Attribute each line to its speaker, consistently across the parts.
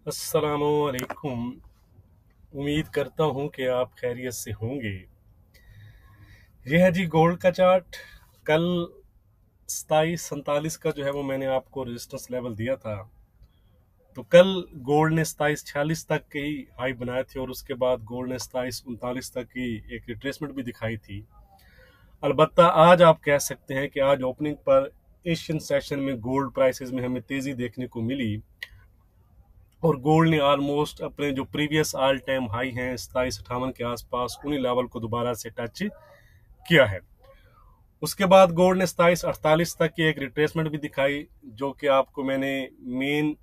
Speaker 1: अस्सलामुअलैकुम। उम्मीद करता हूँ कि आप खैरियत से होंगे। यह है जी गोल्ड का चार्ट। कल 2747 का जो है वो मैंने आपको रेजिस्टेंस लेवल दिया था। तो कल गोल्ड ने 2746 तक के ही हाई बनाए थे और उसके बाद गोल्ड ने 2739 तक की एक रिट्रेसमेंट भी दिखाई थी। अलबत्ता आज आप कह सकते हैं कि आज ओपनिंग पर एशियन सेशन में गोल्ड प्राइसेस में हमें तेजी देखने को मिली और गोल्ड ने ऑलमोस्ट अपने जो प्रीवियस ऑल टाइम हाई हैं 2758 के आसपास उन्हीं लेवल को दोबारा से टच किया है। उसके बाद गोल्ड ने 2748 तक की एक रिट्रेसमेंट भी दिखाई, जो कि आपको मैंने मेन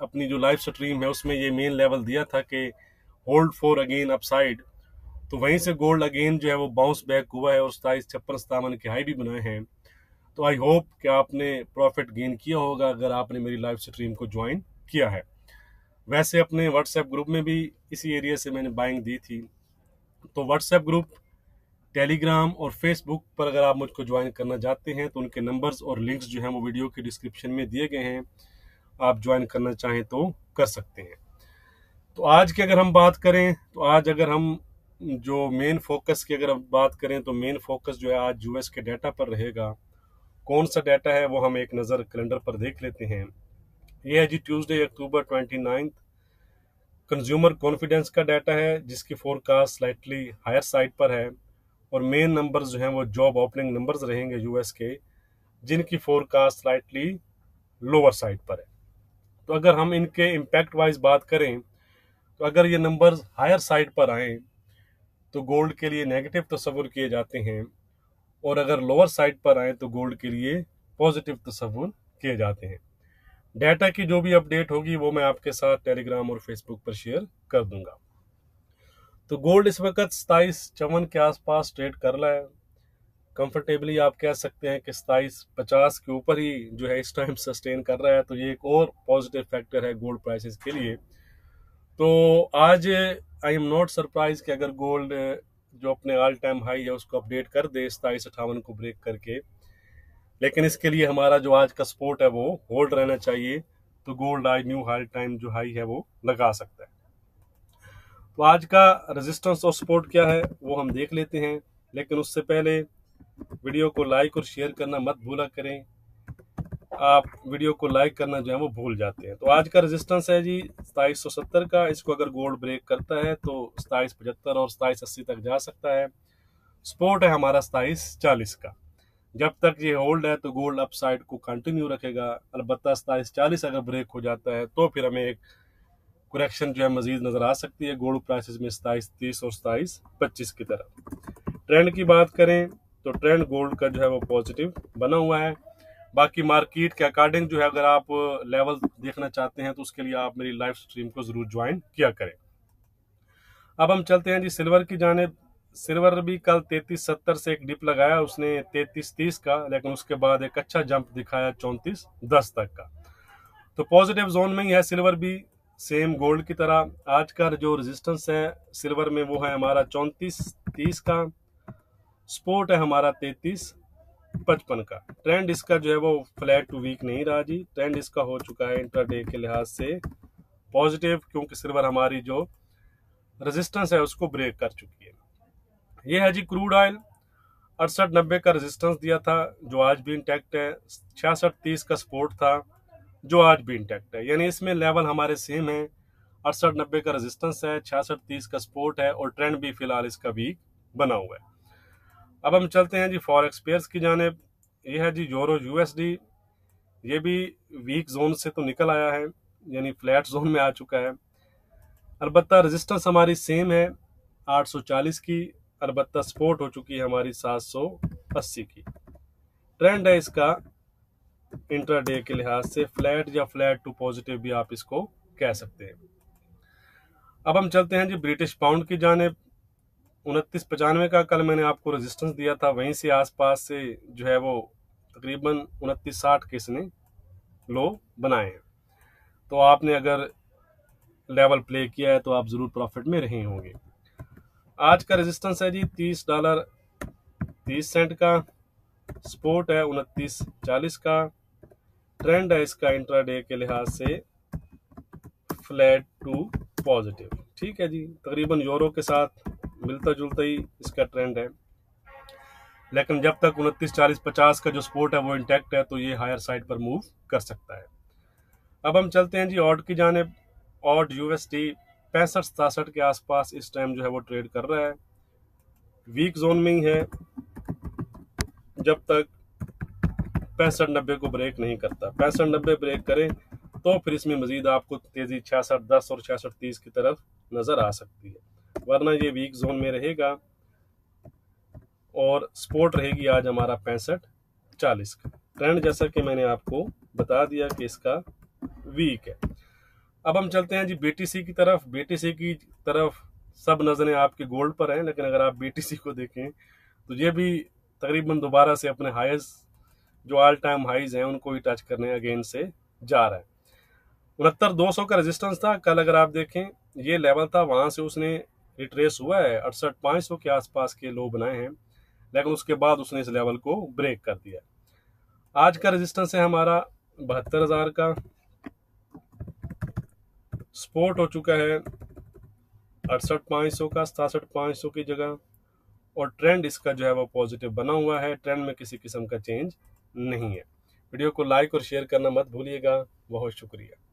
Speaker 1: अपनी जो लाइव स्ट्रीम है उसमें ये मेन लेवल दिया था कि होल्ड फॉर अगेन अपसाइड। तो वहीं से गोल्ड अगेन जो है वो बाउंस बैक हुआ है और 2756 के हाई भी बनाए हैं। तो आई होप कि आपने प्रॉफिट गेन किया होगा अगर आपने मेरी लाइव स्ट्रीम को ज्वाइन किया है। वैसे अपने व्हाट्सएप ग्रुप में भी इसी एरिया से मैंने बाइंग दी थी। तो व्हाट्सएप ग्रुप, टेलीग्राम और फेसबुक पर अगर आप मुझको ज्वाइन करना चाहते हैं तो उनके नंबर्स और लिंक्स जो हैं वो वीडियो की डिस्क्रिप्शन में दिए गए हैं। आप ज्वाइन करना चाहें तो कर सकते हैं। तो आज की अगर हम बात करें तो आज अगर हम जो मेन फोकस की अगर हम बात करें तो मेन फोकस जो है आज यूएस के डाटा पर रहेगा। कौन सा डाटा है वो हम एक नज़र कैलेंडर पर देख लेते हैं। ये है जी ट्यूसडे अक्टूबर 29। कंज्यूमर कॉन्फिडेंस का डाटा है जिसकी फोरकास्ट स्लाइटली हायर साइड पर है और मेन नंबर्स जो हैं वो जॉब ओपनिंग नंबर्स रहेंगे यूएस के, जिनकी फोरकास्ट स्लाइटली लोअर साइड पर है। तो अगर हम इनके इम्पैक्ट वाइज बात करें तो अगर ये नंबर्स हायर साइड पर आए तो गोल्ड के लिए नेगेटिव तस्वुर किए जाते हैं और अगर लोअर साइड पर आए तो गोल्ड के लिए पॉजिटिव तस्वुर किए जाते हैं। डाटा की जो भी अपडेट होगी वो मैं आपके साथ टेलीग्राम और फेसबुक पर शेयर कर दूंगा। तो गोल्ड इस वक्त 2754 के आसपास ट्रेड कर रहा है कंफर्टेबली। आप कह सकते हैं कि 2750 के ऊपर ही जो है इस टाइम सस्टेन कर रहा है। तो ये एक और पॉजिटिव फैक्टर है गोल्ड प्राइसेस के लिए। तो आज आई एम नॉट सरप्राइज कि अगर गोल्ड जो अपने ऑल टाइम हाई है उसको अपडेट कर दे 2758 को ब्रेक करके, लेकिन इसके लिए हमारा जो आज का सपोर्ट है वो होल्ड रहना चाहिए। तो गोल्ड आज न्यू ऑल टाइम जो हाई है वो लगा सकता है। तो आज का रेजिस्टेंस और सपोर्ट क्या है वो हम देख लेते हैं, लेकिन उससे पहले वीडियो को लाइक और शेयर करना मत भूला करें। आप वीडियो को लाइक करना जो है वो भूल जाते हैं। तो आज का रेजिस्टेंस है जी 2770 का। इसको अगर गोल्ड ब्रेक करता है तो 2775 और 2780 तक जा सकता है। सपोर्ट है हमारा 2740 का। जब तक ये होल्ड है तो गोल्ड अपसाइड को कंटिन्यू रखेगा। अलबत्ता 2740 अगर ब्रेक हो जाता है तो फिर हमें एक करेक्शन जो है मजीद नजर आ सकती है गोल्ड प्राइसेस में 2730 और 2725 की तरफ। ट्रेंड की बात करें तो ट्रेंड गोल्ड का जो है वो पॉजिटिव बना हुआ है। बाकी मार्केट के अकॉर्डिंग जो है अगर आप लेवल देखना चाहते हैं तो उसके लिए आप मेरी लाइव स्ट्रीम को जरूर ज्वाइन किया करें। अब हम चलते हैं जी सिल्वर की जानिब। सिल्वर भी कल 3370 से एक डिप लगाया उसने 3330 का, लेकिन उसके बाद एक अच्छा जंप दिखाया 3410 तक का। तो पॉजिटिव जोन में ही है सिल्वर भी, सेम गोल्ड की तरह। आज का जो रेजिस्टेंस है सिल्वर में वो है हमारा 3430 का। सपोर्ट है हमारा 3355 का। ट्रेंड इसका जो है वो फ्लैट टू वीक नहीं रहा जी। ट्रेंड इसका हो चुका है इंट्राडे के लिहाज से पॉजिटिव, क्योंकि सिल्वर हमारी जो रेजिस्टेंस है उसको ब्रेक कर चुकी है। ये है जी क्रूड ऑयल। 6890 का रेजिस्टेंस दिया था जो आज भी इंटैक्ट है। 6630 का सपोर्ट था जो आज भी इंटैक्ट है। यानी इसमें लेवल हमारे सेम है। 6890 का रेजिस्टेंस है, 6630 का सपोर्ट है और ट्रेंड भी फिलहाल इसका वीक बना हुआ है। अब हम चलते हैं जी फॉरेक्स पेयर्स की जानिब। यह है जी यूरो यूएसडी। ये भी वीक जोन से तो निकल आया है, यानी फ्लैट जोन में आ चुका है। अलबत्ता रेजिस्टेंस हमारी सेम है 840 की। अलबत्ता सपोर्ट हो चुकी है हमारी 780 की। ट्रेंड है इसका इंट्राडे के लिहाज से फ्लैट या फ्लैट टू पॉजिटिव भी आप इसको कह सकते हैं। अब हम चलते हैं जी ब्रिटिश पाउंड की जानिब। 2995 का कल मैंने आपको रेजिस्टेंस दिया था, वहीं से आसपास से जो है वो तकरीबन 2960 के इसने लो बनाए हैं। तो आपने अगर लेवल प्ले किया है तो आप जरूर प्रॉफिट में रहे होंगे। आज का रेजिस्टेंस है जी $30.30 का। सपोर्ट है 2940 का। ट्रेंड है इसका इंट्राडे के लिहाज से फ्लैट टू पॉजिटिव। ठीक है जी, तकरीबन यूरो के साथ मिलता जुलता ही इसका ट्रेंड है, लेकिन जब तक 29, 40, 50 का जो सपोर्ट है वो इंटैक्ट है तो ये हायर साइड पर मूव कर सकता है। अब हम चलते हैं जी ऑड की जानिब। ऑड यूएसडी 65-67 के आसपास इस टाइम जो है वो ट्रेड कर रहा है, वीक जोन में ही है जब तक 65-90 को ब्रेक नहीं करता। 65-90 ब्रेक करे तो फिर इसमें मजीद आपको तेजी 66-10 और 66-30 की तरफ नजर आ सकती है, वरना ये वीक जोन में रहेगा और सपोर्ट रहेगी आज हमारा 65-40 का। ट्रेंड जैसा कि मैंने आपको बता दिया कि इसका वीक है। अब हम चलते हैं जी बीटीसी की तरफ। बीटीसी की तरफ सब नजरें आपके गोल्ड पर हैं, लेकिन अगर आप बीटीसी को देखें तो ये भी तकरीबन दोबारा से अपने हाईज जो ऑल टाइम हाईज हैं उनको ही टच करने अगेन से जा रहा है। 69,200 का रेजिस्टेंस था कल, अगर आप देखें ये लेवल था, वहां से उसने रिट्रेस हुआ है, 68,500 के आसपास के लो बनाए हैं, लेकिन उसके बाद उसने इस लेवल को ब्रेक कर दिया। आज का रेजिस्टेंस है हमारा 72,000 का, सपोर्ट हो चुका है 68,500 का 67,500 की जगह, और ट्रेंड इसका जो है वो पॉजिटिव बना हुआ है, ट्रेंड में किसी किस्म का चेंज नहीं है। वीडियो को लाइक और शेयर करना मत भूलिएगा। बहुत शुक्रिया।